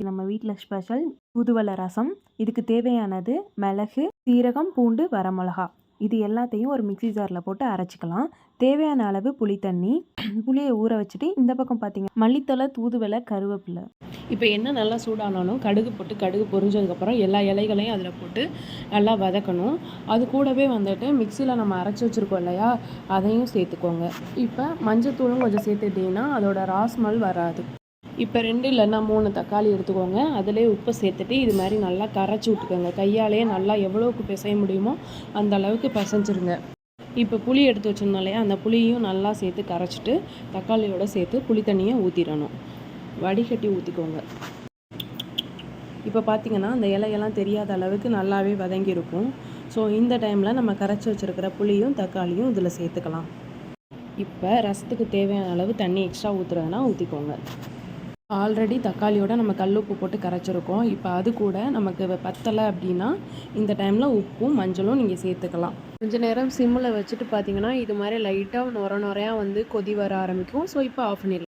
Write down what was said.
நம்ம வீட்டில் ஸ்பெஷல் தூதுவளை ரசம். இதுக்கு தேவையானது மிளகு, சீரகம், பூண்டு, வரமிளகா. இது எல்லாத்தையும் ஒரு மிக்ஸி ஜாரில் போட்டு அரைச்சிக்கலாம். தேவையான அளவு புளி தண்ணி. புளியை ஊற வச்சுட்டு இந்த பக்கம் பார்த்தீங்க மல்லித்தலை, தூதுவளை, கருவேப்பிலை. இப்போ எண்ணெய் நல்லா சூடானாலும் கடுகு போட்டு கடுகு பொரிஞ்சதுக்கப்புறம் எல்லா இலைகளையும் அதில் போட்டு நல்லா வதக்கணும். அது கூடவே வந்துட்டு மிக்சியில் நம்ம அரைச்சி வச்சுருக்கோம் இல்லையா, அதையும் சேர்த்துக்கோங்க. இப்போ மஞ்சத்தூளும் கொஞ்சம் சேர்த்துட்டிங்கன்னா அதோட ராஸ்மல் வராது. இப்போ 2 இல்லைன்னா 3 தக்காளி எடுத்துக்கோங்க. அதிலே உப்பு சேர்த்துட்டு இது மாதிரி நல்லா கரைச்சி விட்டுக்கோங்க. கையாலேயே நல்லா எவ்வளோக்கு பிசைய முடியுமோ அந்த அளவுக்கு பிசைஞ்சிருங்க. இப்போ புளி எடுத்து வச்சுருந்தோம் இல்லையா, அந்த புளியும் நல்லா சேர்த்து கரைச்சிட்டு தக்காளியோடு சேர்த்து புளி தண்ணியை ஊற்றிடணும். வடிகட்டி ஊற்றிக்கோங்க. இப்போ பார்த்திங்கன்னா அந்த இலையெல்லாம் தெரியாத அளவுக்கு நல்லாவே வதங்கியிருக்கும். ஸோ இந்த டைமில் நம்ம கரைச்சி வச்சுருக்கிற புளியும் தக்காளியும் இதில் சேர்த்துக்கலாம். இப்போ ரசத்துக்கு தேவையான அளவு தண்ணி எக்ஸ்ட்ரா ஊற்றுறதுனா ஊற்றிக்கோங்க. ஆல்ரெடி தக்காளியோட நம்ம கல்லுப்பு போட்டு கரைச்சிருக்கோம். இப்போ அது கூட நமக்கு பத்தலை அப்படின்னா இந்த டைமில் உப்பும் மஞ்சளும் நீங்கள் சேர்த்துக்கலாம். கொஞ்ச நேரம் சிம்மில் வச்சுட்டு பார்த்தீங்கன்னா இது மாதிரி லைட்டாக நுரையா வந்து கொதி வர ஆரம்பிக்கும். ஸோ இப்போ ஆஃப் பண்ணிடலாம்.